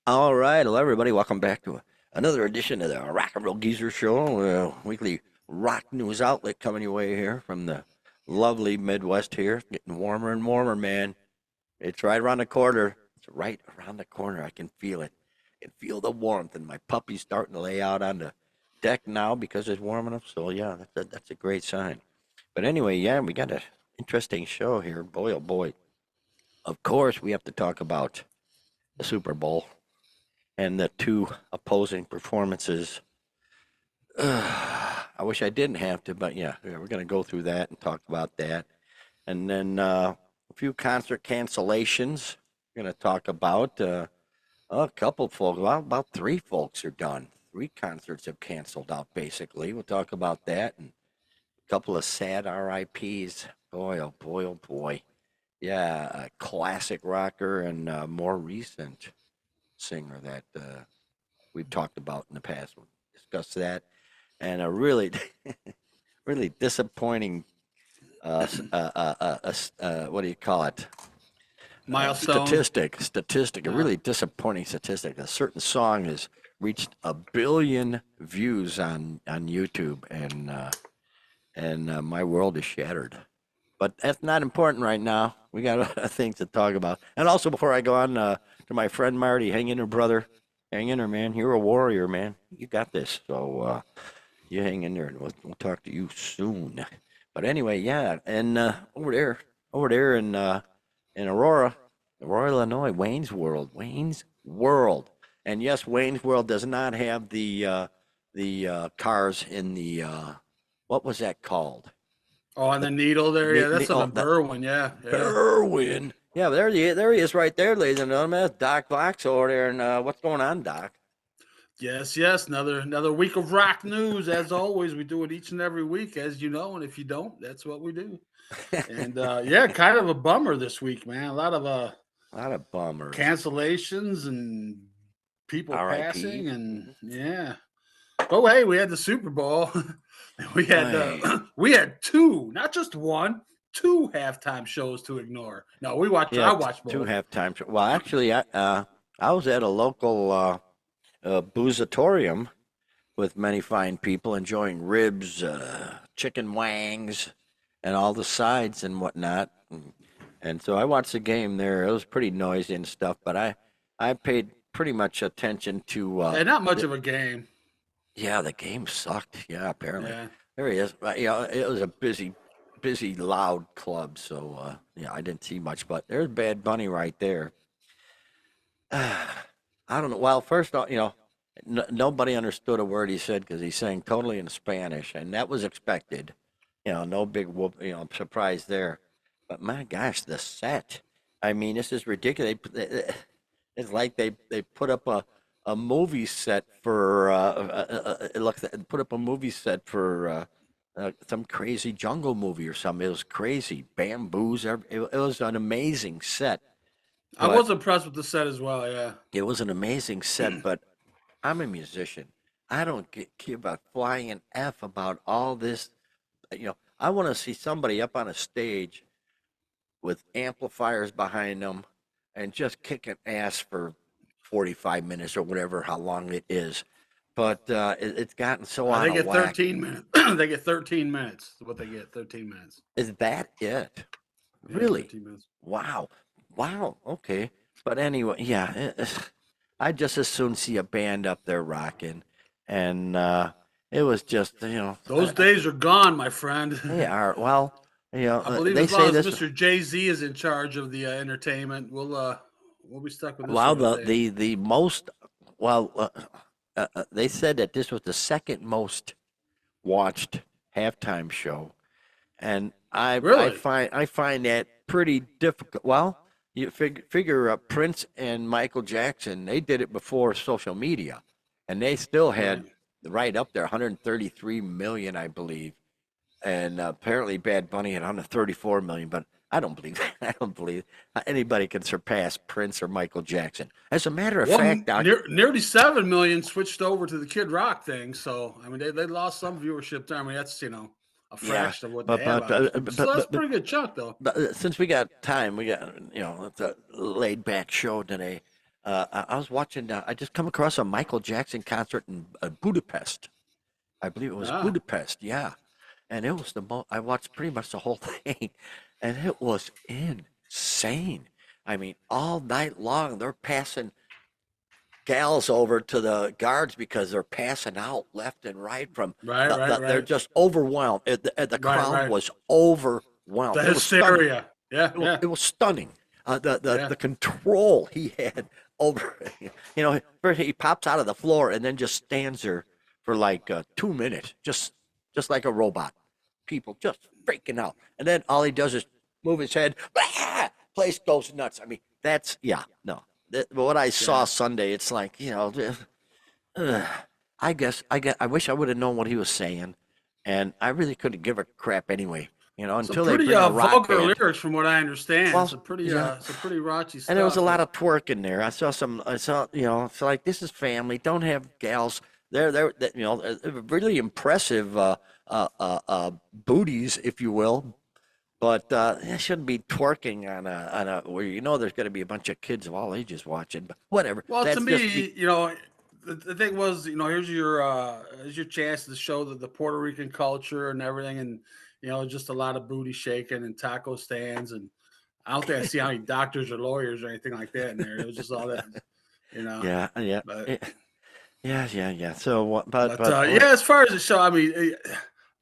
All right, hello everybody. Welcome back to another edition of the Rock and Roll Geezer Show, weekly rock news outlet coming your way here from the lovely Midwest here. It's getting warmer and warmer, man. It's right around the corner. It's right around the corner. I can feel it. I can feel the warmth, and my puppy's starting to lay out on the deck now because it's warm enough. So yeah, that's a great sign. But anyway, yeah, we got an interesting show here. Boy, oh boy. Of course, we have to talk about the Super Bowl and the two opposing performances. I wish I didn't have to, but yeah, we're going to go through that and talk about that. And then a few concert cancellations. We're going to talk about a couple folks. Well, about three folks are done. Three concerts have canceled out, basically. We'll talk about that and a couple of sad RIPs. Boy, oh boy, oh boy. Yeah, a classic rocker and more recent singer that we've talked about in the past. We'll discuss that, and a really, really disappointing. What do you call it? Milestone. Statistic. A really disappointing statistic. A certain song has reached 1 billion views on YouTube, and my world is shattered. But that's not important right now. We got other things to talk about. And also, before I go on to my friend Marty, hang in there, brother. Hang in there, man. You're a warrior, man. You got this. So you hang in there, and we'll talk to you soon. But anyway, yeah, and over there in Aurora, Illinois, Wayne's World, and yes, Wayne's World does not have the cars in the what was that called? Oh, on the needle there. Yeah, that's on Oh, the Berwyn. Yeah, yeah. Berwyn. Yeah, there he is right there, ladies and gentlemen. That's Doc Vox over there. And what's going on, Doc? Yes, yes. Another week of rock news. As always, we do it each and every week, as you know. And if you don't, that's what we do. And yeah, kind of a bummer this week, man. A lot of A lot of bummers. cancellations and people R.I.P. passing, and yeah. Oh, hey, we had the Super Bowl. we had Man. we had two, not just one, two halftime shows to ignore. No, we watched. Yeah, I watched two both. halftime. Well, actually, I was at a local boozatorium with many fine people enjoying ribs, chicken wangs, and all the sides and whatnot. And so I watched the game there. It was pretty noisy and stuff, but I paid pretty much attention to And not much the, of a game. yeah, the game sucked. Yeah, apparently. Yeah. There he is. It was a busy, loud club. So yeah, I didn't see much, but there's Bad Bunny right there. I don't know. Well, first off, nobody understood a word he said because he sang totally in Spanish, and that was expected. No big whoop, surprise there. But my gosh, the set. I mean, this is ridiculous. It's like they put up a movie set for it looks put up a movie set for some crazy jungle movie or something. It was crazy, bamboos. It was an amazing set, I but was impressed with the set as well. Yeah. it was an amazing set. But I'm a musician. I don't care about flying an F about all this. I want to see somebody up on a stage with amplifiers behind them and just kicking ass for 45 minutes or whatever, how long it is. But it's gotten so out They of get whack. 13 minutes. They get 13 minutes. What they get, 13 minutes. Is that it? Yeah, Really? 13 minutes. Wow. Wow. Okay. But anyway, yeah, I'd just as soon see a band up there rocking. And it was just, Those days are gone, my friend. they are, well, I believe they as long say as this. Mr. Jay Z is in charge of the entertainment, we'll be stuck with this Well, sort of the thing. the the most well, they said that this was the second most watched halftime show, and Really? I find that pretty difficult. Well, you figure Prince and Michael Jackson, they did it before social media, and they still Right. had right up there 133 million, I believe, and apparently Bad Bunny had 134 million. But I don't believe that. I don't believe anybody can surpass Prince or Michael Jackson. As a matter of Well, fact, Doc, nearly 7 million switched over to the Kid Rock thing. So I mean, they lost some viewership there. I mean, that's a yeah, fraction of what they but have, but obviously. But still, that's a pretty good chunk, though. since we got time, we got it's a laid back show today. I was watching. I just come across a Michael Jackson concert in Budapest. I believe it was Ah, Budapest. Yeah, and it was the most. I watched pretty much the whole thing, and it was insane. I mean, all night long they're passing gals over to the guards because they're passing out left and right from right, right, they're right, just overwhelmed. The right, crowd right. was overwhelmed. The It was stunning. hysteria. Yeah, yeah, It was stunning. yeah. The control he had over, first he pops out of the floor and then just stands there for like 2 minutes, just like a robot. People just freaking out, and then all he does is move his head. Place goes nuts. I mean, that's yeah, no. What I saw Yeah. Sunday, it's like uh, I wish I would have known what he was saying, and I really couldn't give a crap anyway. Some Until they pretty bring a rock vulgar band. lyrics from what I understand. Well, yeah, Some pretty raunchy and there was a stuff. lot of twerk in there. I saw, it's like this is family. Don't have gals. Really impressive booties, if you will. But they shouldn't be twerking on a where there's going to be a bunch of kids of all ages watching. But whatever. Well, to That's just me. me, the thing was, here's your chance to show the Puerto Rican culture and everything, and just a lot of booty shaking and taco stands, and I don't think I see any doctors or lawyers or anything like that in there. It was just all that, you know. Yeah, yeah, But eh, yeah. So what? but What? yeah, as far as the show, I mean,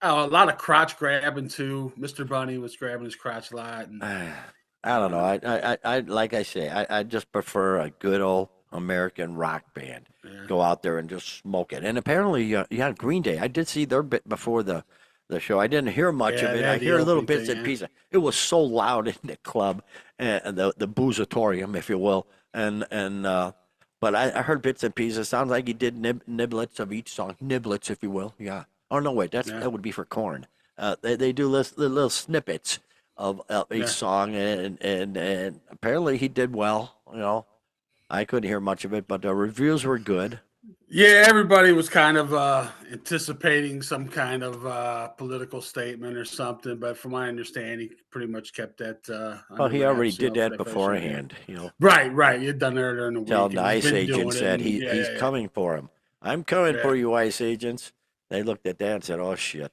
a lot of crotch grabbing too. Mr. Bunny was grabbing his crotch a lot, and I don't know. uh, I like I say, I just prefer a good old American rock band. yeah, Go out there and just smoke it. And apparently, yeah, Green Day. I did see their bit before the show. I didn't hear much of yeah, it. they I had the hear little opening bits thing, and yeah. pieces. It was so loud in the club, and the boozatorium, if you will, and but I heard bits and pieces. Sounds like he did niblets of each song, niblets, if you will. Yeah. Oh no, wait, Yeah, that would be for corn. They do little snippets of each yeah. song, and apparently he did well. I couldn't hear much of it, but the reviews were good. Yeah, everybody was kind of anticipating some kind of political statement or something, but from my understanding, he pretty much kept that Well, under he already wraps, did for that that first year. Yeah. beforehand. Right, right. You'd done that during the Tell week, the and he's ICE been agent doing it. said And yeah, he's yeah, yeah, coming for him. I'm coming yeah. for you, ICE agents. They looked at that and said, "Oh shit,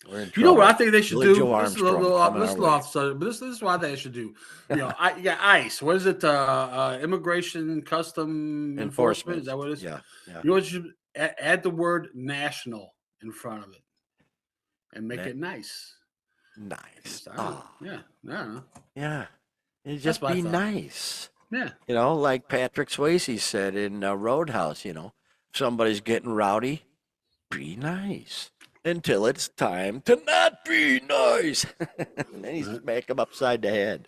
we're in You know what I trouble." think they should Billy do? Joe This is a little, Armstrong coming this our is a little way. off subject, but this is what I think they should do. You got ICE. What is it? Immigration and Custom Enforcement. Is Enforcement. that what it is? Yeah, yeah. You know what you should add the word national in front of it and make Na- it nice. nice. Just, I don't, Oh, yeah, I don't know. yeah. It'd That's just what I be thought. nice. Yeah. Like Patrick Swayze said in Roadhouse. If somebody's getting rowdy, be nice until it's time to not be nice. And then he Right. smack him upside the head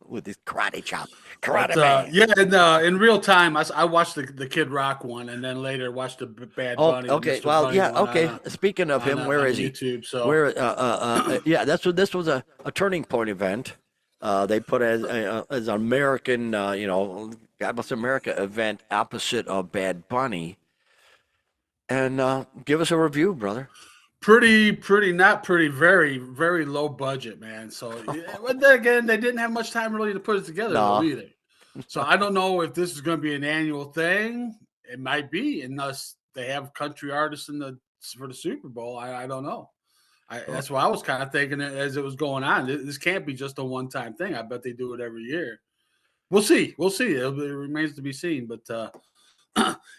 with his karate chop. But Karate man. yeah, in real time, I watched the Kid Rock one, and then later watched the Bad Oh, Bunny, the okay. Mr. Well, Bunny yeah. one Okay. Speaking of him, where on is he? YouTube. So Where? Yeah. This was a turning point event. They put as an American, God Bless America event opposite of Bad Bunny. And give us a review, brother. not pretty, very, very low budget, man. So yeah, but then again, they didn't have much time really to put it together though No. either. So I don't know if this is going to be an annual thing. It might be, unless they have country artists for the Super Bowl. I don't know. Oh, That's what I was kind of thinking as it was going on. This can't be just a one-time thing. I bet they do it every year. We'll see. We'll see. It remains to be seen. But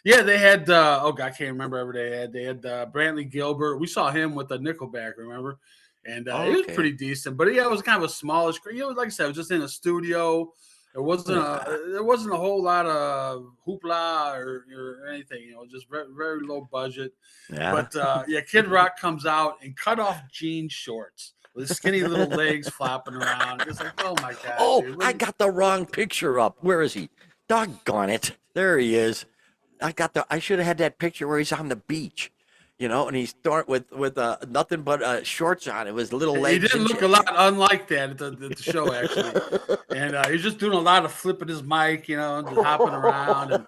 yeah, they had. Oh God, I can't remember who they had. They had Brantley Gilbert. We saw him with the Nickelback. Remember? And it was okay. pretty decent. But yeah, it was kind of a smallish. Like I said, it was just in a studio. Yeah. There wasn't a whole lot of hoopla or anything. Just very very low budget. Yeah. But yeah, Kid Rock comes out in cut off jean shorts with his skinny little legs flopping around. It's like, oh my god, Oh, dude! I got the wrong picture up. Where is he? Doggone it. There he is. I should have had that picture where he's on the beach, and he's start with nothing but shorts on. It was little He legs didn't and look a lot unlike that at the show actually, and he was just doing a lot of flipping his mic, and just hopping around,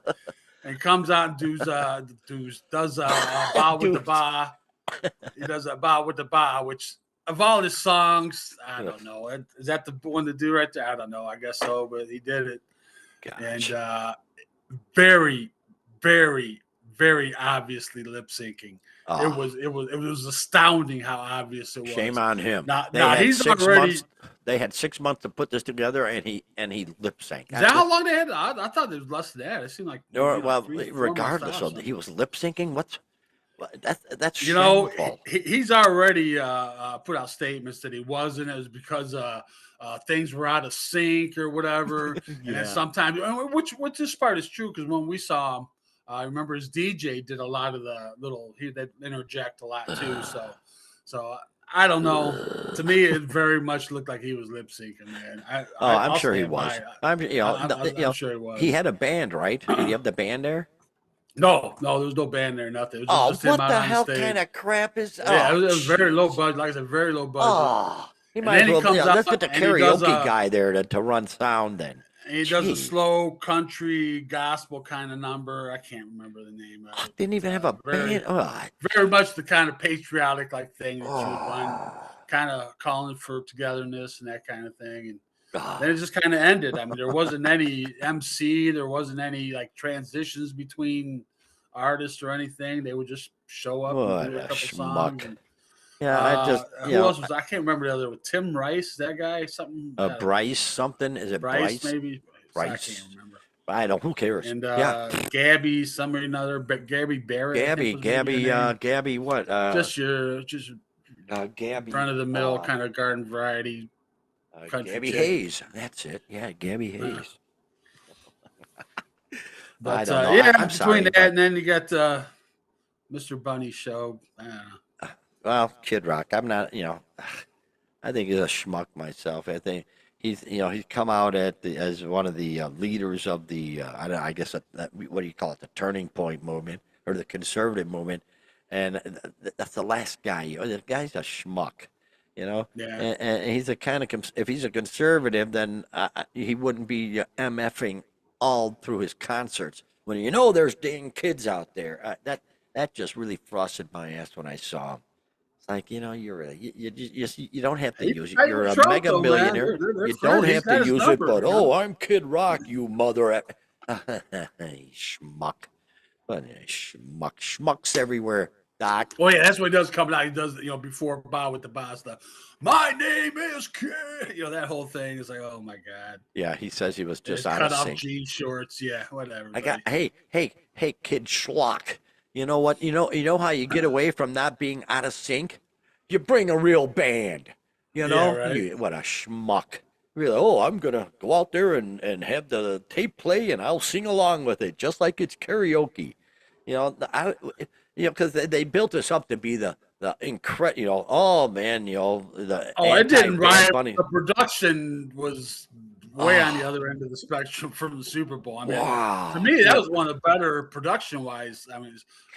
and comes out and does a bow with the Dude. ba. He does a bow with the ba, which of all his songs, I don't know. Is that the one to do right there? I don't know. I guess so, but he did it. And Gosh. very, very, very obviously lip syncing. It Oh, was astounding how obvious it shame was. on him. They Now had he's 6 months. already. They had 6 months to put this together, and he lip sync. Is that how long they had? I thought it was less than that. It seemed like Or maybe like well, 3 4 months regardless off of he something. was lip syncing. That's You know, shameful. he's already put out statements that he wasn't. It was because things were out of sync or whatever. And then Yeah. sometimes, which this part is true because when we saw him, I remember his DJ did a lot of the little they interject a lot too. So I don't know. To me, it very much looked like he was lip syncing, man. Oh, I'm I'll sure he stand by was. it. I'm I'm sure he he was. had a band, right? Did he have the band there? No, there was no band there, nothing. It was Oh, just him what out the on the hell kind stage. of crap is? Yeah, Oh, it was very low jeez. budget. Like I said, very low budget. Oh, he And might then as he well. comes out Let's get the and he does karaoke a guy there to run sound then. a Gee, slow country gospel kind of number. I can't remember the name of it, didn't even have a very band. Oh, very much the kind of patriotic like thing that you would run, oh, kind of calling for togetherness and that kind of thing. And then it oh, just kind of ended. I mean, there wasn't any MC, there wasn't any like transitions between artists or anything. They would just show up and what do a a couple songs. schmuck. And Yeah, I just who else was? I can't remember the other. With Tim Rice, that guy, something. Bryce something. Is it Bryce, Bryce? maybe. I can't Bryce. remember. I don't. Who cares? And Yeah, Gabby, some or another, but Gabby Barrett, I think was maybe her name. Gabby. What? Just Gabby. run of the mill kind of garden variety country Gabby chick. Hayes. That's it. Yeah, Gabby Uh, Hayes. I but don't know. yeah, I'm between sorry, that but and then you got Mr. Bunny show. well, Kid Rock. I'm not. I think he's a schmuck myself. I think he's come out as one of the leaders of the I guess what do you call it, the turning point movement or the conservative movement, and that's the last guy. The guy's a schmuck, Yeah, and he's a kind of if he's a conservative, then he wouldn't be mfing all through his concerts when there's dang kids out there. That just really frosted my ass when I saw him. Like, you don't have to he's use it. tight You're with a Trump mega though, man. millionaire. They're You don't friends. He's have to got his use it, number. but I'm Kid Rock, you mother. Schmuck. What a schmuck. Schmucks everywhere, Doc. Oh yeah, that's what he does coming out. He does before Bow with the Bow stuff. My name is Kid. That whole thing is like, oh my god. Yeah, he says he was just out of Cut off sync. jean shorts. Yeah, whatever. Hey, Kid Schlock. You know what? You know how you get away from not being out of sync? You bring a real band. Yeah, right. What a schmuck. Really, oh, I'm going to go out there and have the tape play and I'll sing along with it just like it's karaoke. Because they built us up to be the incredible, oh man, the Oh, it didn't anti-Bad rhyme. Bunny. The production was way on the Oh, other end of the spectrum from the Super Bowl. I mean, to wow. me, that was one of the better production wise. I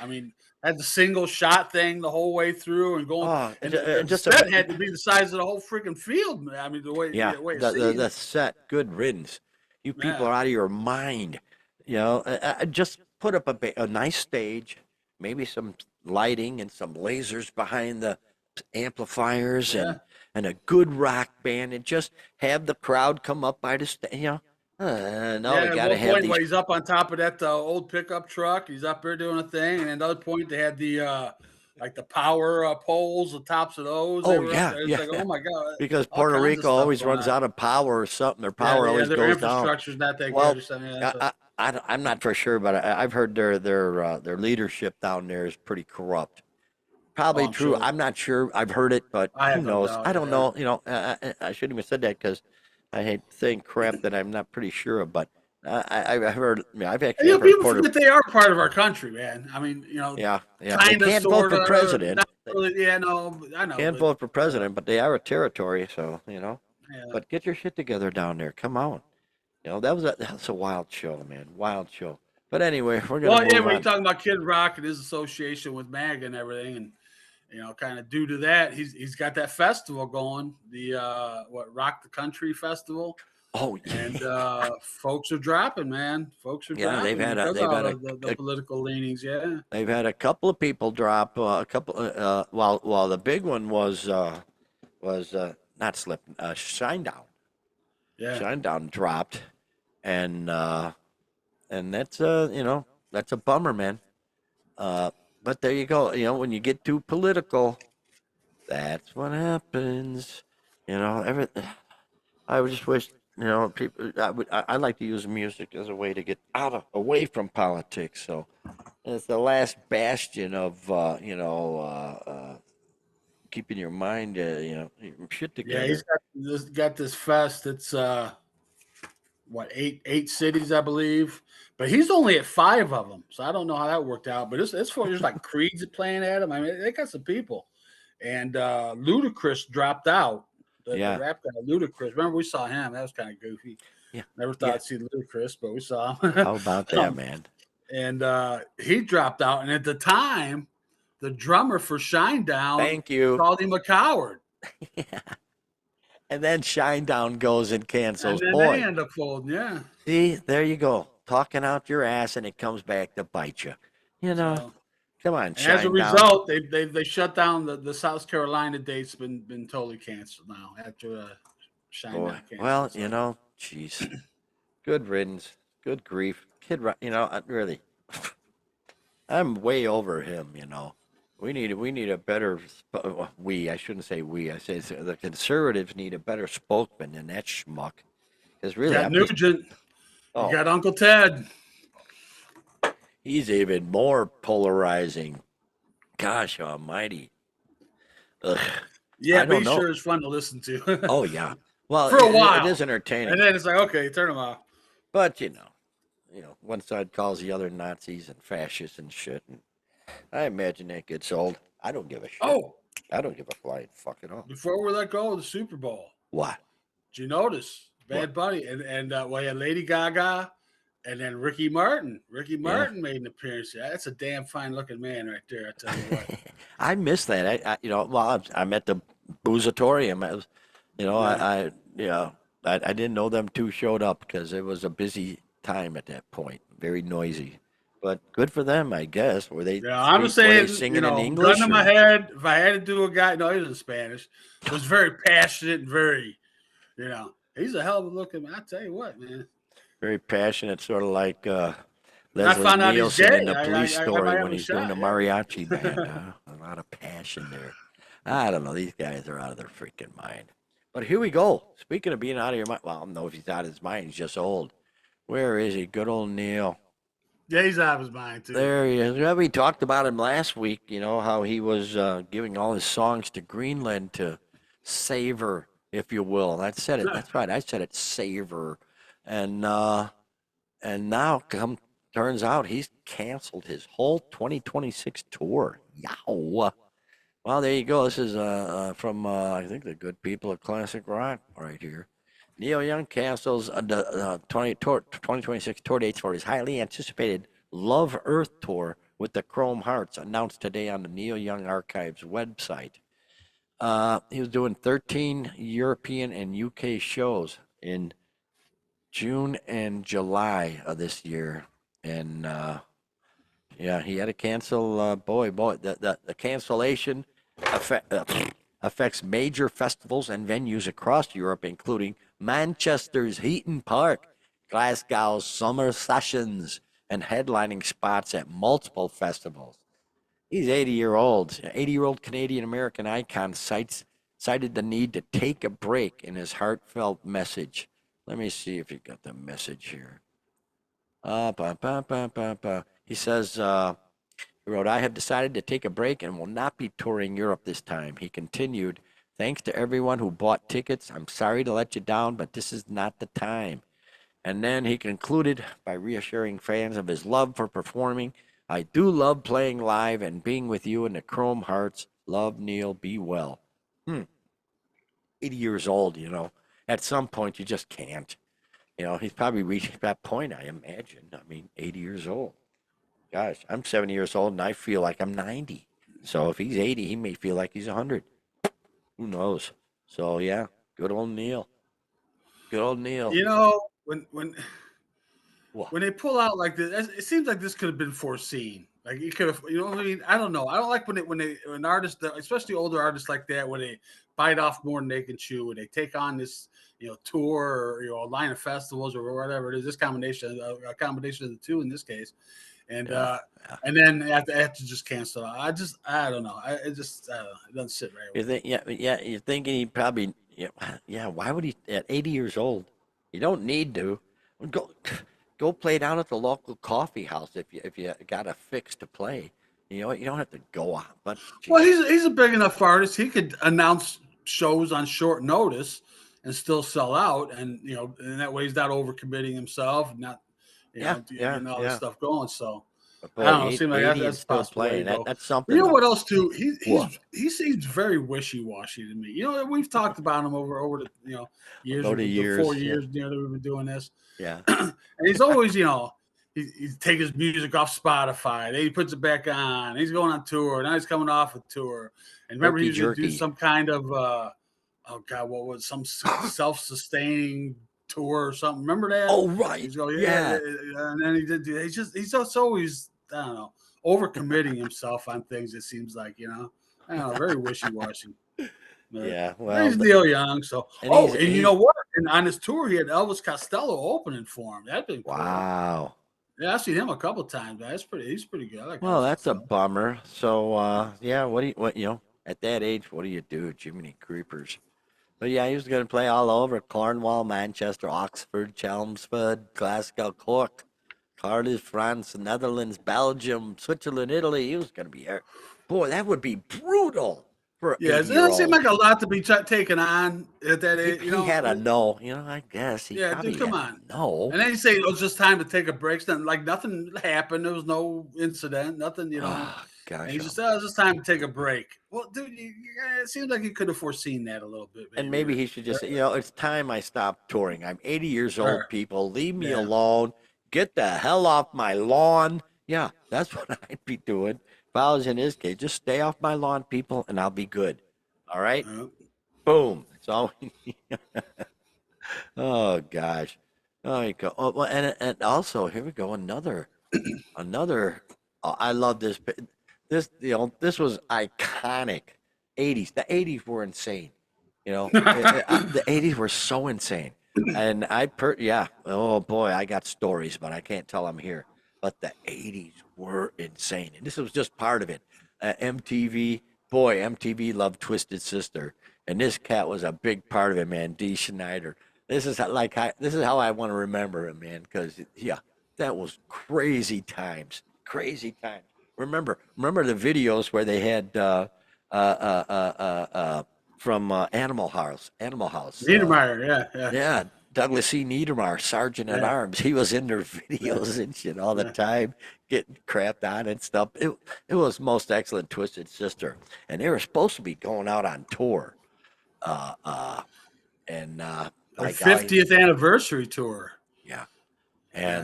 mean, had the single shot thing the whole way through and going, Oh, and and the just set had to be the size of the whole freaking field. I mean, yeah, the way it the seemed. set, good riddance. You people Yeah, are out of your mind. Just put up a nice stage, maybe some lighting and some lasers behind the amplifiers yeah. and a good rock band, and just have the crowd come up by the stage. No, we Yeah, at got to one have point these. where he's up on top of that old pickup truck, he's up there doing a thing, and another point they had the like the power poles, the tops of those, they Oh were up yeah, there. It's yeah, like, oh my god, because all Puerto kinds of Rico stuff always going runs on. out of power or something. Their Yeah, power always their goes down. infrastructure's not that good Well, or something. Yeah, so. I'm not for sure, but I've heard their leadership down there is pretty corrupt. Oh, Probably I'm true. sure. I'm not sure. I've heard it, but I who have no knows? doubt. I don't Yeah. know. I shouldn't have said that because I hate saying crap that I'm not pretty sure of. But I've heard. I've And, actually I've heard people Puerto. forget they are part of our country, man. I mean, Yeah, yeah. They kind of, can't vote sort for of, president. not really. Yeah, no, I know, Can't but vote for president, but they are a territory. So yeah. But get your shit together down there. Come on. That's a wild show, man. Wild show. But anyway, we're gonna Well, yeah, move when you're on. talking about Kid Rock and his association with MAGA and everything, and kind of due to that, he's got that festival going, the Rock the Country Festival, Oh and yeah, folks are dropping, man. Folks are yeah. dropping because of They've all had of the a political leanings. Yeah, they've had a couple of people drop. A couple. While the big one was not slip. Shinedown. yeah, Shinedown dropped, and and that's that's a bummer, man. But there you go. When you get too political, that's what happens. Every I would just wish, people. I like to use music as a way to get away from politics. So it's the last bastion of, keeping your mind, shit Yeah, he's together. got this fest. It's what, eight cities, I believe, but he's only at five of them, so I don't know how that worked out. But it's for there's like Creed's playing at him. I mean, they got some people, and Ludacris dropped out. The Yeah, rap guy Ludacris. Remember we saw him? That was kind of goofy. yeah, Never thought yeah. I'd see Ludacris, but we saw him. How about that, man? And he dropped out. And at the time, the drummer for Shinedown Thank you. called him a coward. And then Shinedown goes and And cancels. then they Boy, end up folding, yeah. see, there you go. Talking out your ass, and it comes back to bite you. You know, So, come on, and as a Shinedown. result, they shut down the South Carolina date's been totally canceled now after Boy, Shinedown well, canceled. So jeez. Good riddance. Good grief. Really, I'm way over him. We need a better. I shouldn't say we. I say the conservatives need a better spokesman than that schmuck. Because you really, got I'm just. Nugent, you Oh, got Uncle Ted. he's even more polarizing. Gosh Almighty. Ugh, Yeah, I but he don't know. sure is fun to listen to Oh yeah. Well, for a it while, is and entertaining, then it's like, okay, turn him off. but one side calls the other Nazis and fascists and shit, and I imagine that gets old. I don't give a shit. Oh, I don't give a flying fuck at all. before we let go of the Super Bowl, What? did you notice What? Bad Bunny and well, yeah, Lady Gaga, and then Ricky Martin. Ricky Yeah. Martin made an appearance. Yeah, that's a damn fine looking man right there. I tell you what. I miss that. Well, I'm at the Boozatorium. Yeah, I didn't know them two showed up because it was a busy time at that point, very noisy. But good for them, I guess. Were they yeah. I'm just were they saying, singing in gun English to my or head. If I had to do a guy, no, he was in Spanish. Was very passionate and very, he's a hell of a looking man. I tell you what, man. very passionate, sort of like When I Leslie found out he's Nielsen in gay, the Police I Story might when have a he's doing shot. the Yeah. mariachi band. A lot of passion there. I don't know. These guys are out of their freaking mind. But here we go. Speaking of being out of your mind, well, I don't know if he's out of his mind. He's just old. Where is he? Good old Neil. Yeah, he's out of his mind too. There he is. Well, we talked about him last week. How he was giving all his songs to Greenland to savor, if you will. And I said it. That's right. I said it. Savor. And now turns out he's canceled his whole 2026 tour. Yow. Well, there you go. This is from I think the good people of classic rock right here. Neil Young cancels the 2026 tour dates for his highly anticipated Love Earth tour with the Chrome Hearts, announced today on the Neil Young Archives website. He was doing 13 European and UK shows in June and July of this year, and yeah, he had to cancel. Boy, the cancellation affect, uh, affects major festivals and venues across Europe, including Manchester's Heaton Park, Glasgow's Summer Sessions, and headlining spots at multiple festivals. He's 80-year-old. 80-year-old Canadian American icon cited the need to take a break in his heartfelt message. Let me see if you got the message here. He says, he wrote, I have decided to take a break and will not be touring Europe this time. He continued, thanks to everyone who bought tickets. I'm sorry to let you down, but this is not the time. And then he concluded by reassuring fans of his love for performing. I do love playing live and being with you in the Chrome Hearts. Love, Neil. Be well. 80 years old, At some point, you just can't. He's probably reached that point, I imagine. I mean, 80 years old. Gosh, I'm 70 years old and I feel like I'm 90. So if he's 80, he may feel like he's 100. Who knows? So yeah, good old Neil. Good old Neil. When What? when they pull out like this, it seems like this could have been foreseen. Like he could have, you know what I mean? I don't know. I don't like when artists, especially older artists like that, when they bite off more than they can chew, and they take on this, tour or a line of festivals or whatever it is. This combination, a combination of the two in this case, and Yeah, uh, yeah. and then have to just cancel it. I don't know. I don't know. It doesn't sit right You with me. think, yeah, yeah. You're thinking he probably, yeah, yeah. Why would he at 80 years old? You don't need to go go play down at the local coffee house if you got a fix to play. You don't have to go out. But Well, geez, he's a big enough artist. He could announce shows on short notice and still sell out, and and that way he's not overcommitting himself, and not yeah, yeah, getting all this yeah. stuff going. So But I boy, don't know. It seems like eighty and that's a still possible way to playing. go. That's But you something. know what else too? What? He seems very wishy washy to me. We've talked about him over the years, About a the four years. Yeah, years that we've been doing this, yeah. and he's always he's take his music off Spotify. Then he puts it back on. He's going on tour. Now he's coming off a tour. And remember, he Herky was going to do jerky. some kind of oh god, what was some self-sustaining tour or something? Remember that? Oh right. He's going, Yeah. and then he did. He's just always, I don't know, overcommitting himself on things. It seems like, I don't know, very wishy-washy. But Yeah. he's Well, Neil Young. So, and he's and you he's know what? And on his tour, he had Elvis Costello opening for him. That'd been cool. wow. Yeah, I've seen him a couple times. He's pretty good. I like Well, Elvis that's a Costello. bummer. So, yeah, what at that age, what do you do, Jiminy Creepers? But yeah, he was going to play all over Cornwall, Manchester, Oxford, Chelmsford, Glasgow, Cork, Cardiff, France, Netherlands, Belgium, Switzerland, Italy. He was going to be here. Boy, that would be brutal for an Yeah, 80 it year doesn't seem old. like a lot to be taken on at that He, age. he had a no, I guess he Yeah, dude, probably come had a on. no. And then you say it was just time to take a break. Then like nothing happened. There was no incident. Nothing. Oh, And gosh. he just said, "Oh, it's just time to take a break." Well, dude, it seems like you could have foreseen that a little bit, And maybe. maybe he should just say, it's time I stop touring. I'm 80 years old, Or people. Leave me yeah. alone. Get the hell off my lawn. Yeah, that's what I'd be doing. If I was in his case, just stay off my lawn, people, and I'll be good. All right? Uh, Boom. So, oh, gosh. Oh, you go. Oh, well, and also, here we go. Another. Oh, I love this. This was iconic. 80s. The 80s were insane. The 80s were so insane. And yeah, oh boy, I got stories, but I can't tell them here. But the 80s were insane. And this was just part of it. MTV, boy, MTV loved Twisted Sister. And this cat was a big part of it, man. Dee Schneider. This is how I want to remember him, man, because yeah, that was crazy times. Crazy times. Remember the videos where they had uh, uh, uh, uh, uh, from Animal House. Animal House. Niedermeyer, yeah, yeah, Yeah, Douglas C. Niedermeyer, Sergeant at yeah, Arms. He was in their yeah, videos and shit all the yeah. time, getting crapped on and stuff. It was most excellent Twisted Sister, and they were supposed to be going out on tour. Uh, uh, and Their by golly, 50th anniversary tour. yeah, Yeah,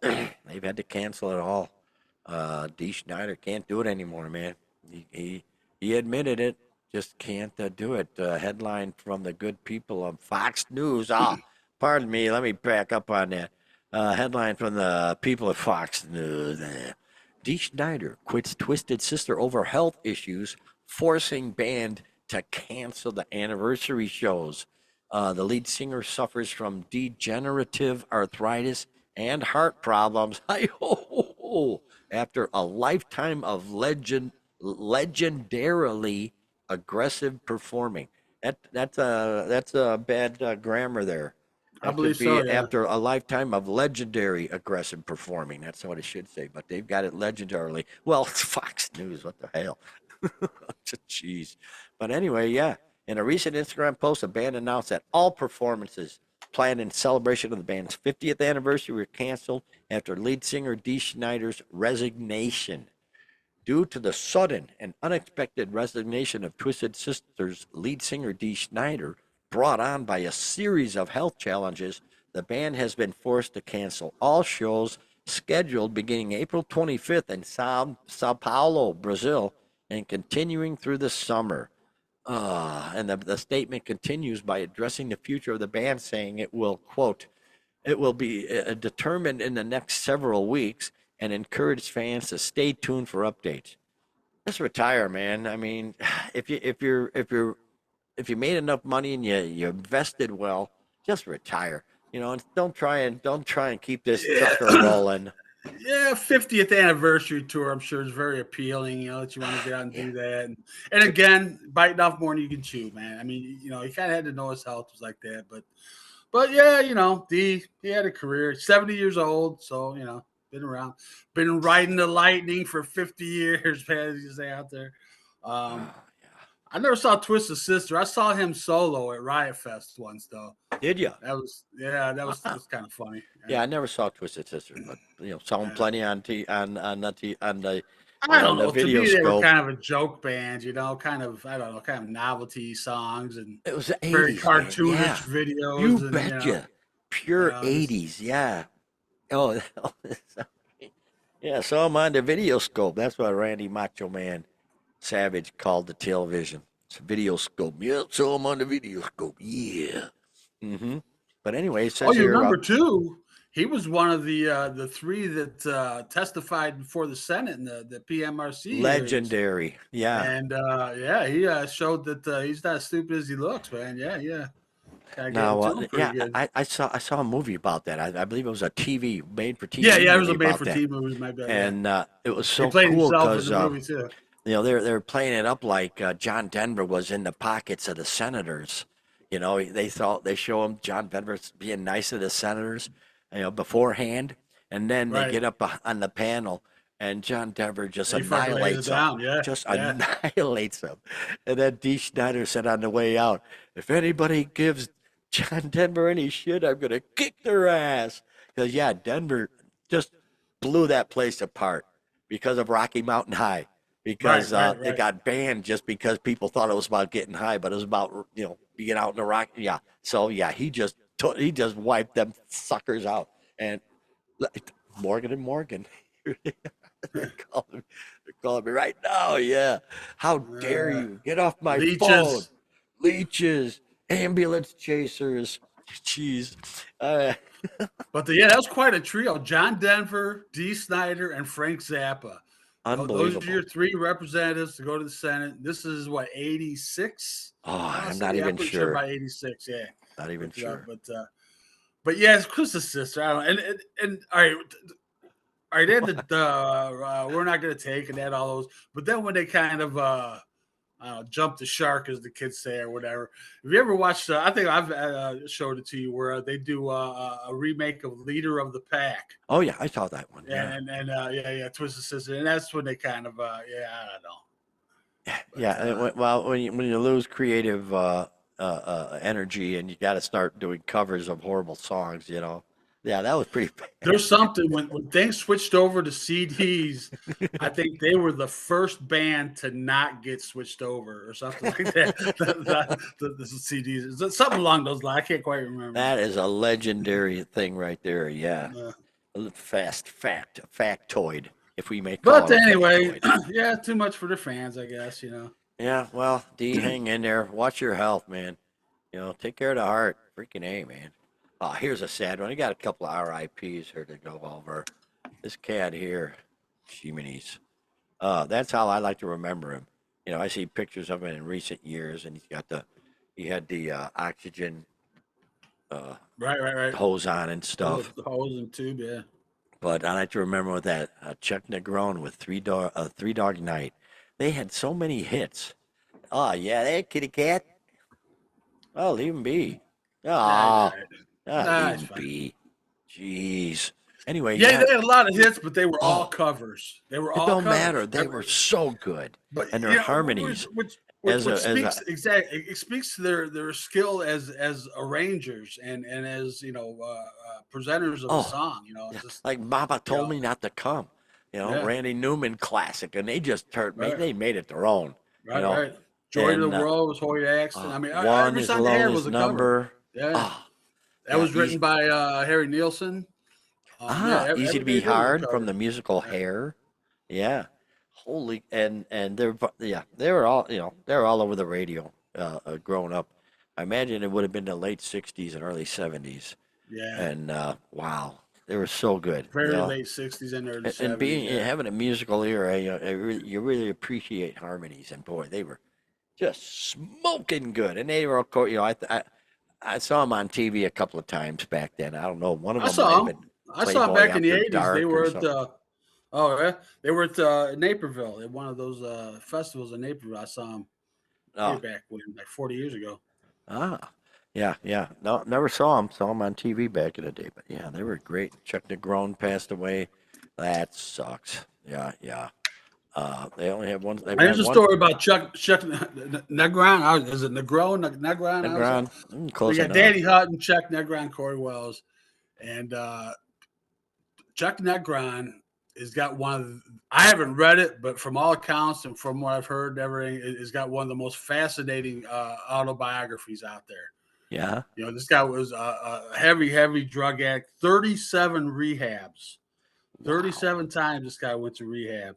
and they've had to cancel it all. D. Schneider can't do it anymore, man. He admitted it. Just can't do it. Headline from the good people of Fox News. Ah, pardon me. Let me back up on that. Headline from the people of Fox News. D. Schneider quits Twisted Sister over health issues, forcing band to cancel the anniversary shows. The lead singer suffers from degenerative arthritis and heart problems. After a lifetime of legendarily aggressive performing. That's a bad grammar there. I That should believe so. be Yeah. after a lifetime of legendary aggressive performing. That's what it should say, but they've got it legendarily. Well, it's Fox News. What the hell? Jeez. But anyway, yeah. In a recent Instagram post, the band announced that all performances planned in celebration of the band's 50th anniversary were canceled after lead singer Dee Schneider's resignation. Due to the sudden and unexpected resignation of Twisted Sister's lead singer Dee Schneider, brought on by a series of health challenges, the band has been forced to cancel all shows scheduled beginning April 25th in Sao Paulo, Brazil, and continuing through the summer. And the statement continues by addressing the future of the band, saying it will, quote, it will be determined in the next several weeks and encouraged fans to stay tuned for updates. Just retire, man. I mean, if you made enough money and you invested well, just retire. And don't try and keep this sucker Yeah. rolling. Yeah, 50th anniversary tour, I'm sure is very appealing, that you want to get out and Yeah. do that. And again, biting off more than you can chew, man. I mean, he kind of had to know his health was like that. But yeah, he had a career, 70 years old. So, been around, been riding the lightning for 50 years, man, as you say out there. Um, Oh, yeah. I never saw Twisted Sister. I saw him solo at Riot Fest once, though. Did you? That was kind of funny. Yeah, Yeah. I never saw Twisted Sister, but saw them Yeah. plenty I don't on the know. To video me, they were scope. kind of a joke band, kind of, I don't know, kind of novelty songs and It was the very '80s, man. cartoonish Yeah, videos, you and betcha. Pure just '80s. Yeah. Oh, yeah. Saw them on the video scope. That's what Randy Macho Man Savage called the television. It's a video scope. Yep, saw them on the video scope. Yeah. Mm-hmm. But anyway, it oh, says you here, remember too? He was one of the three that testified before the Senate in the PMRC hearings, legendary. Yeah. and yeah, he showed that he's not as stupid as he looks, man. Yeah, yeah, kind of gave Now, it to him pretty yeah, good. I saw a movie about that. I believe it was a TV made for Yeah, TV yeah, it was movie a made about for that, TV movie, my bad. Yeah, and it was he so played cool himself in because the movie too. they're playing it up like John Denver was in the pockets of the senators. They show him John Denver being nice to the senators, beforehand, and then they Right. get up on the panel, and John Denver just He fucking lays it annihilates them, down. Yeah, just yeah. annihilates them. And then D. Schneider said on the way out, "If anybody gives John Denver any shit, I'm gonna kick their ass." Because yeah, Denver just blew that place apart because of Rocky Mountain High Right, because right, it right. got banned just because people thought it was about getting high, but it was about being out in the rock. Yeah, so yeah, he just wiped them suckers out. And Morgan and Morgan, they're calling me right now. Yeah, how dare Uh, you get off my phone, Leeches. leeches, ambulance chasers. Jeez, uh, But yeah, that was quite a trio. John Denver, D. Snyder, and Frank Zappa. Those are unbelievable. your three representatives to go to the Senate. This is what, 86? I Oh, want to I'm say, not yeah, I'm even pretty sure sure. by 86. Yeah, Not even looked it up. sure. But yeah, it's Chris's sister. I don't know. And all right, they had the we're not going to take and had all those. But then when they kind of jump the shark, as the kids say, or whatever. Have you ever watched? I think I've showed it to you where they do a remake of Leader of the Pack, Oh yeah, I saw that one. Yeah. and yeah, yeah, Twisted Sister, and that's when they kind of yeah, I don't know, Yeah, but well, when you lose creative energy and you got to start doing covers of horrible songs. Yeah, that was pretty bad. there's something when things switched over to CDs. I think they were the first band to not get switched over or something like that. The CDs, something along those lines. I can't quite remember. That is a legendary thing right there. Yeah, Uh, a little factoid, if we may call But it a anyway, factoid. yeah, too much for the fans, I guess. Yeah, well, D, hang in there. Watch your health, man. Take care of the heart. Freaking A, man. Oh, here's a sad one. I got a couple of RIPs here to go over. This cat here, Jiminy's. That's how I like to remember him. I see pictures of him in recent years, and he had the oxygen uh, Right, right, right. hose on and Oh, stuff. the hose and tube, yeah. But I like to remember with that Chuck Negron with Three Dog Night. They had so many hits. Oh yeah, that kitty cat. Oh, leave him be. Nah, he's all Oh, right. leave Nah, it's him fine. be. Jeez. Anyway, Yeah, yeah. they had a lot of hits, but they were all Oh, covers. They were it all don't matter. covers. They were so good, But and their harmonies as which a speaks exactly, it speaks to their skill as arrangers and as presenters of a oh song. yeah, It's just like Mama you told know me not to come. yeah, Randy Newman classic, and they just right, they made it their own. You right, know, right. Joy to the and World was Hoyt Axton. I mean, one every is the song they had was loneliest a cover. number. Yeah, Ah, that yeah, was written by Harry Nilsson. Yeah, easy to everything they be did was a hard from cover. the musical Yeah. Hair. Yeah, holy, and they were all over the radio growing up. I imagine it would have been the late '60s and early '70s, Yeah. and wow. They were so good. You Very know, late '60s and early and '70s. being Yeah, having a musical era, you really appreciate harmonies, and boy, they were just smoking good. And they were, of course, I saw them on TV a couple of times back then. I don't know, one of I them might saw have them. been I saw them Playboy back in the After '80s. They Dark or were at something. oh yeah, they were at Naperville at one of those festivals in Naperville. I saw them way Oh, back when, like 40 years ago. ah, yeah, yeah. No, never saw them. Saw them on TV back in the day, but yeah, they were great. Chuck Negron passed away. That sucks. Yeah, yeah. They only have one. They've Here's got a one. story about Chuck Negron. Is it Negron? I was Negron, We close got enough. Danny Hutton, Chuck Negron, Corey Wells, and Chuck Negron has got one of the, I haven't read it, but from all accounts and from what I've heard and everything, it's got one of the most fascinating autobiographies out there. Yeah. You know, this guy was a heavy, heavy drug addict, 37 rehabs. Wow. 37 times this guy went to rehab.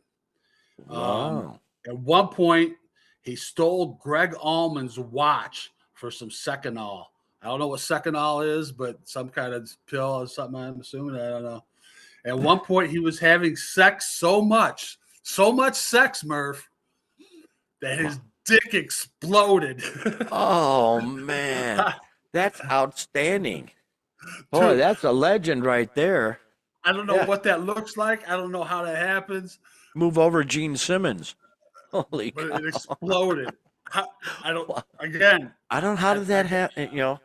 Um, Wow. at one point, he stole Greg Allman's watch for some Seconal. I don't know what Seconal is, but some kind of pill or something, I'm assuming. I don't know. At one point, he was having sex so much sex, Murph, that his dick exploded. Oh man, that's outstanding. Boy, Dude, that's a legend right there. I don't know Yeah. what that looks like. I don't know how that happens, Move over Gene Simmons. Holy but it cow. exploded. I don't, Wha- again, I don't know how I, did I that happen,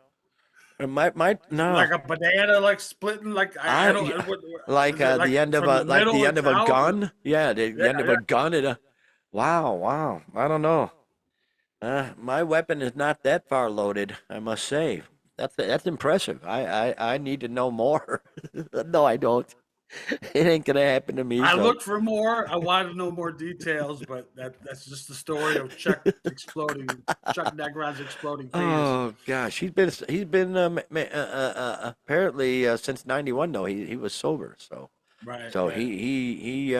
my no. like a banana, like splitting, like I I don't, yeah, is it like the end of from a the middle, it's out? Or, gun. Yeah, the yeah, end of yeah. a gun at a wow, wow. I don't know. My weapon is not that far loaded, I must say. That's impressive. I need to know more. No, I don't. It ain't gonna happen to me. I So, looked for more. I wanted to know more details, but that's just the story of Chuck Negron's exploding penis. oh gosh, he's been apparently since '91 though he was sober. So Right, so right. he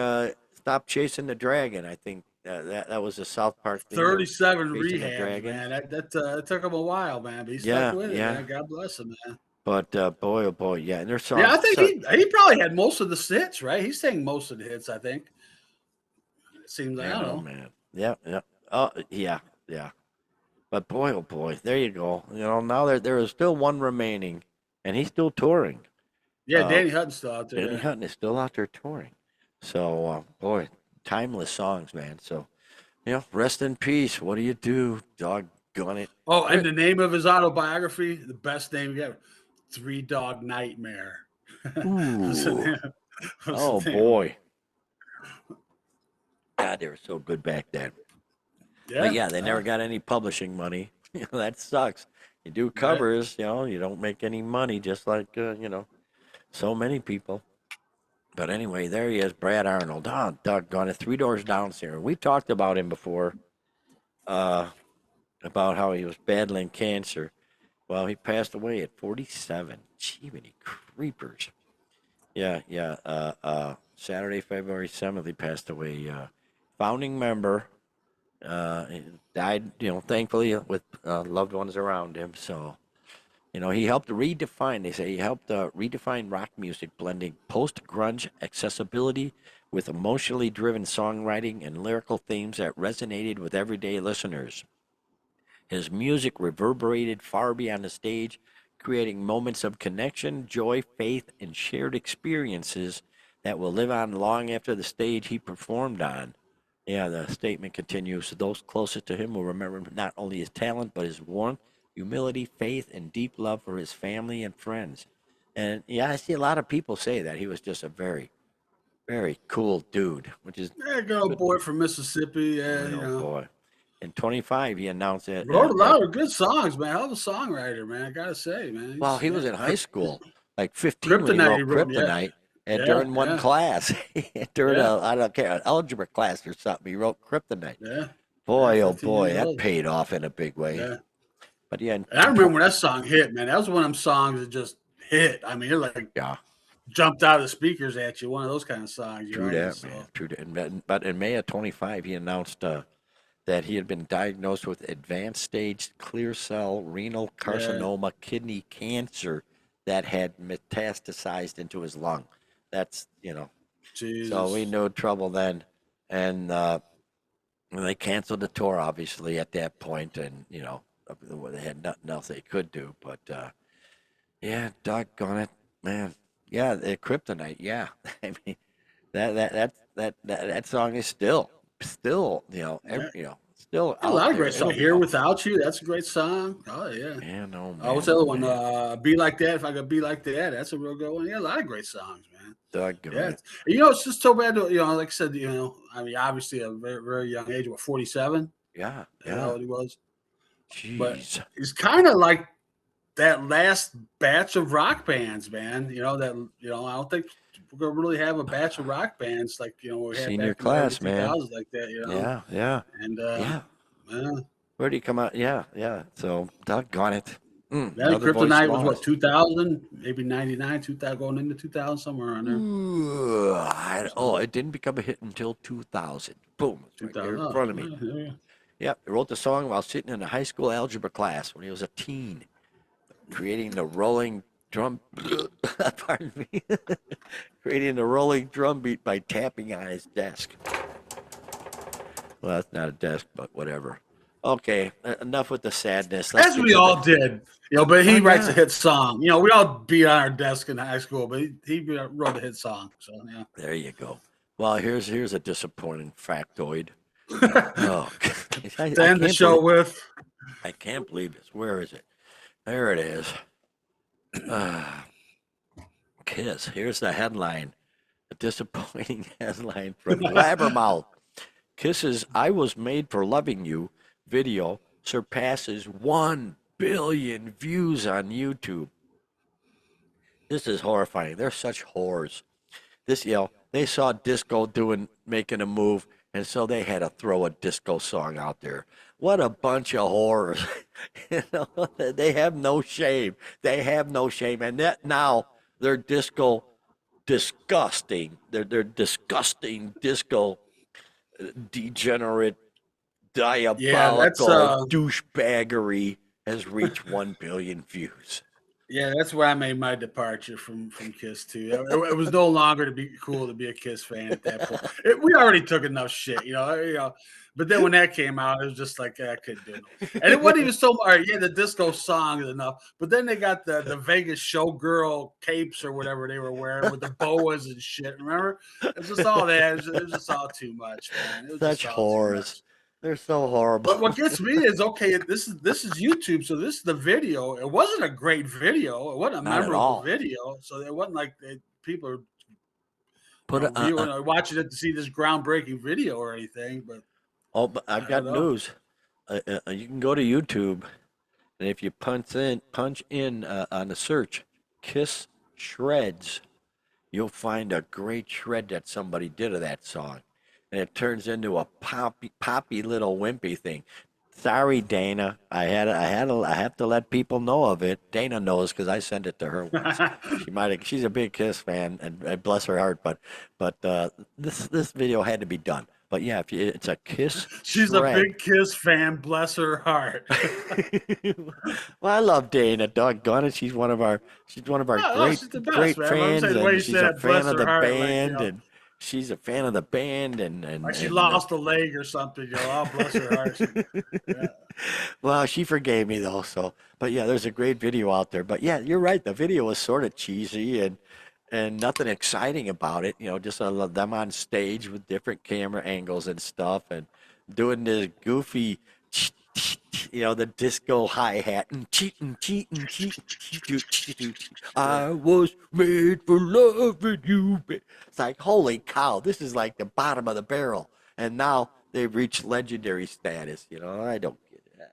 stopped chasing the dragon. I think that was a South Park thing. They were 37 chasing the rehabs, dragon. man. That it took him a while, man, but he stuck Yeah, with it, yeah. man. God bless him, man. But boy, oh boy, yeah. And their Yeah, I songs, think so, he probably had most of the hits, right? He sang most of the hits, I think. It seems like I man, don't oh know. man, yeah, yeah. Oh yeah, yeah. But boy, oh boy, there you go. You know, now there is still one remaining, and he's still touring. Yeah, Uh, Danny Hutton's still out there. Danny Yeah. Hutton is still out there touring. So, boy, timeless songs, man. So, rest in peace. What do you do? Doggone it. Oh, and There- the name of his autobiography, the best name ever, Three Dog Nightmare. was the Ooh. name. Was Oh, the name of it? boy. God, they were so good back then. But Yeah. yeah, they never got any publishing money. That sucks. You do Right. covers, you don't make any money, just like, so many people. But anyway, there he is, Brad Arnold. Oh, doggone it. Three Doors Down singer. We talked about him before, uh, about how he was battling cancer. Well, he passed away at 47. Gee, many creepers. Yeah, yeah. Saturday, February 7th, he passed away. Founding member. He died, thankfully with loved ones around him. So, he helped redefine, they say, he helped redefine rock music, blending post grunge accessibility with emotionally driven songwriting and lyrical themes that resonated with everyday listeners. His music reverberated far beyond the stage, creating moments of connection, joy, faith, and shared experiences that will live on long after the stage he performed on. Yeah, the statement continues. Those closest to him will remember not only his talent, but his warmth, humility, faith, and deep love for his family and friends. And yeah, I see a lot of people say that he was just a very, very cool dude, which is Yeah, good old good. boy from Mississippi. Yeah, Boy, you oh know. boy. In 25, he announced Wrote a lot of good songs, man. Hell of a songwriter, man. I gotta say, man. well, He's he was in high school, like 15 when he Kryptonite. He wrote wrote, yeah, Kryptonite, and yeah, during one yeah, class, during yeah, I don't care, an algebra class or something, he wrote Kryptonite. yeah, yeah. Boy, oh 15 boy, years that old. paid off in a big way. Yeah. But yeah, And I remember when that song hit, man. That was one of them songs that just hit. I mean, it like yeah, jumped out of the speakers at you. One of those kind of songs, true right? that, man, So true that. But in May of 25, he announced that he had been diagnosed with advanced stage clear cell renal yeah, carcinoma, kidney cancer, that had metastasized into his lung. That's so we Jesus. knew trouble then, and they canceled the tour obviously at that point, and they had nothing else they could do. But yeah, doggone it, man. Yeah, the Kryptonite. Yeah, I mean that song is still Yeah. still A out lot of there. great It'll songs. be Here out. Without You, that's a great song. Oh yeah. Man, oh What's man, the oh other one? man. Be Like That. If I Could Be Like That, that's a real good one. Yeah, a lot of great songs, man. Doggone Yeah, it. it's just so bad. Like I said, I mean, obviously, a very, very young age, 47? Yeah, Is that how yeah. old he was? But Jeez. it's kind of like that last batch of rock bands, man. I don't think we're gonna really have a batch of rock bands like we had Senior back in the early class, man. 2000s, like that. Yeah, yeah, And yeah. yeah. Where do you come out? Yeah, yeah. So doggone it. Then Another voice Kryptonite was what, lost. 2000, maybe 99, 2000, going into 2000, somewhere around there. Ooh, So it didn't become a hit until 2000. Boom, it's right there 2000. in Oh, front of me. yeah, yeah. Yep, he wrote the song while sitting in a high school algebra class when he was a teen, creating the rolling drum. Pardon me. Creating the rolling drum beat by tapping on his desk. Well, that's not a desk, but whatever. Okay, enough with the sadness. Let's As get we to the. all did. But Oh he writes a yeah, hit song. We all beat on our desk in high school, but he wrote a hit song. So there you go. Well, here's a disappointing factoid. yeah. Oh, I, To I end the can't show believe with. I can't believe this. Where is it? There it is. Kiss. Here's the headline. A disappointing headline from Blabbermouth. Kiss's "I Was Made for Loving You" video surpasses 1 billion views on YouTube. This is horrifying. They're such whores. They saw disco making a move, and so they had to throw a disco song out there. What a bunch of whores. They have no shame. They have no shame. And that now they're disco disgusting. They're disgusting disco degenerate Yeah, that's diabolical douchebaggery has reached 1 billion views. that's where I made my departure from Kiss too. It was no longer to be cool to be a Kiss fan at that point. We already took enough shit, But then when that came out, it was just like I couldn't do it. And it wasn't even so much. Yeah, the disco song is enough, but then they got the Vegas showgirl capes or whatever they were wearing with the boas and shit. Remember? It was just all that. It was just all too much, man. It was just Such all too whores. much. They're so horrible. But what gets me is okay. This is YouTube, so this is the video. It wasn't a great video. It wasn't a Not at memorable all. video. So it wasn't like people are Put viewing or watching it to see this groundbreaking video or anything. But oh, but I've I don't got know. news. You can go to YouTube, and if you punch in on the search, "Kiss Shreds," you'll find a great shred that somebody did of that song, and it turns into a poppy little wimpy thing. Sorry, Dana. I have to let people know of it. Dana knows because I sent it to her once. She's a big Kiss fan, and bless her heart. But this video had to be done. But yeah, it's a Kiss She's a shred. big Kiss fan. Bless her heart. Well, I love Dana. Doggone it, she's one of our No, she's the best, great man. But I'm fans, saying the way and you she's said a that, fan bless of her the heart, band, and she's a fan of the band, like she lost a leg or something. Oh, bless her heart. Yeah. well, she forgave me though. So, but yeah, there's a great video out there. But yeah, you're right. The video was sort of cheesy and nothing exciting about it. Just them on stage with different camera angles and stuff, and doing this goofy, the disco hi hat and cheating, cheating, cheating, cheating. I was made for loving you. It's like holy cow, this is like the bottom of the barrel, and now they've reached legendary status. I don't get it.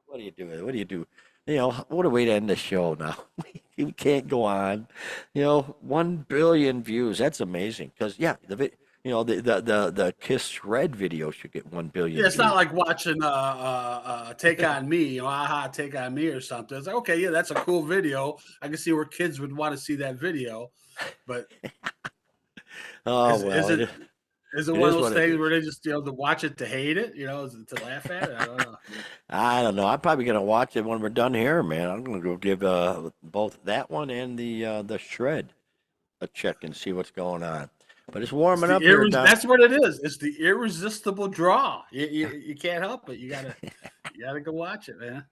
What do you do? What do you do? What a way to end the show now. We can't go on. 1 billion views. That's amazing. Because yeah, the Kiss Shred video should get 1 Yeah, billion it's not views. like watching Take on Me, aha, Take on Me or something. It's like, okay, yeah, that's a cool video. I can see where kids would want to see that video, but Oh is well, is it Is it It one of is those what it things where is. they just to watch it to hate it? Is it to laugh at it? I don't know. I don't know. I'm probably gonna watch it when we're done here, man. I'm gonna go give both that one and the shred a check and see what's going on. But it's It's warming the up here, Don. that's what it is. It's the irresistible draw. You can't help it. You gotta go watch it, man.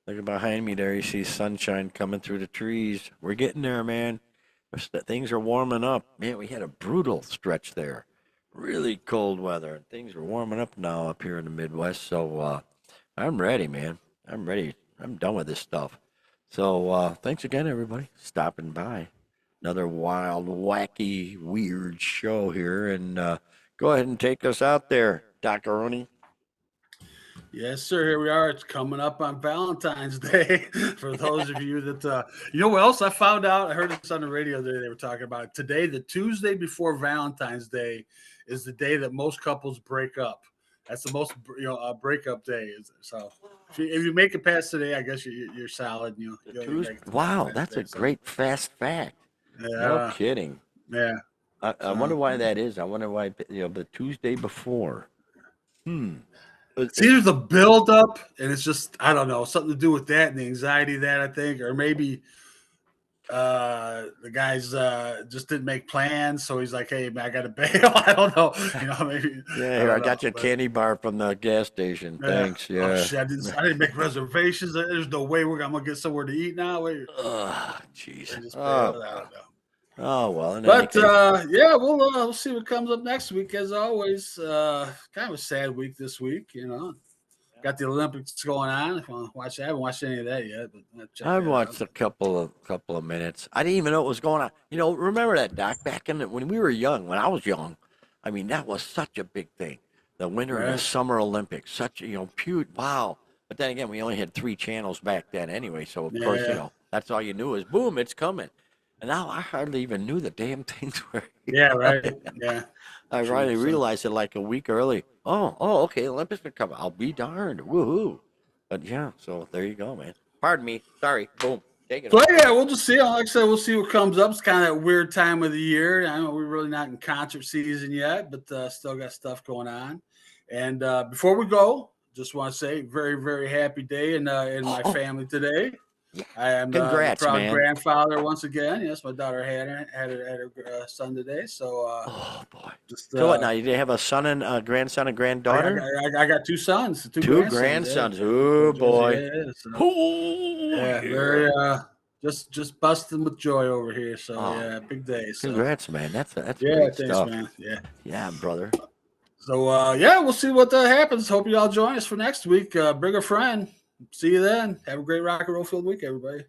Look behind me there. You see sunshine coming through the trees. We're getting there, man. Things are warming up. Man, we had a brutal stretch there. Really cold weather. Things are warming up now up here in the Midwest. So I'm ready, man. I'm ready. I'm done with this stuff. So thanks again, everybody, stopping by. Another wild, wacky, weird show here. And go ahead and take us out there, Dr. Rooney. Yes, sir. Here we are. It's coming up on Valentine's Day. For those of you that, what else I found out? I heard this on the radio today. They were talking about it. Today, the Tuesday before Valentine's Day, is the day that most couples break up. That's the most, breakup day. So if you make it past today, I guess you're solid. You'll Tuesday. make it to Wow, Valentine's that's Day. a So great fast fact. No yeah, kidding. yeah. I wonder So why that is. I wonder why, the Tuesday before. Hmm. it's either the buildup, and it's just I don't know something to do with that and the anxiety that I think, or maybe the guys just didn't make plans, so he's like, hey man, I gotta bail. I don't know, maybe Yeah, I here, I don't know, got your but candy bar from the gas station. yeah. Thanks. Oh Yeah. shit, I didn't make reservations. There's no way I'm gonna get somewhere to eat now. Wait, Ugh, jeez. I just Oh, bailed. I well. don't know. Oh, well, in any But case. yeah, we'll see what comes up next week. As always, kind of a sad week this week. Got the Olympics going on. If you want to watch that, I haven't watched any of that yet, but I'll check I that out. watched a couple of minutes. I didn't even know what was going on. Remember that, Doc? Back when we were young, when I was young, I mean, that was such a big thing. The Winter and the Right? Summer Olympics, such wow. But then again, we only had 3 channels back then anyway, so of course, Yeah, that's all you knew is boom, it's coming. And now I hardly even knew the damn things were yeah, here. right. Yeah, I true. finally So, realized it like a week early. Oh, okay, Olympics are coming. I'll be darned. Woohoo. But yeah, so there you go, man. Pardon me. Sorry. Boom. Take it but away. yeah, we'll just see. Like I said, we'll see what comes up. It's kind of that weird time of the year. I know we're really not in concert season yet, but still got stuff going on. And before we go, just want to say very, very happy day in my Oh, family today. yeah. I am the Congrats, proud man. grandfather once again. Yes, my daughter had her son today. So Oh boy. just So what now? You did have a son and a grandson and I, got, granddaughter? I got two sons, two Two grandsons. Yeah, grandsons. Oh yeah, boy. yeah. So Oh yeah, yeah. very just busting with joy over here. So Oh, yeah, big day. So congrats, man. That's yeah, great thanks, stuff. man. Yeah. Yeah, brother. So yeah, we'll see what happens. Hope you all join us for next week. Bring a friend. See you then. Have a great rock and roll filled week, everybody.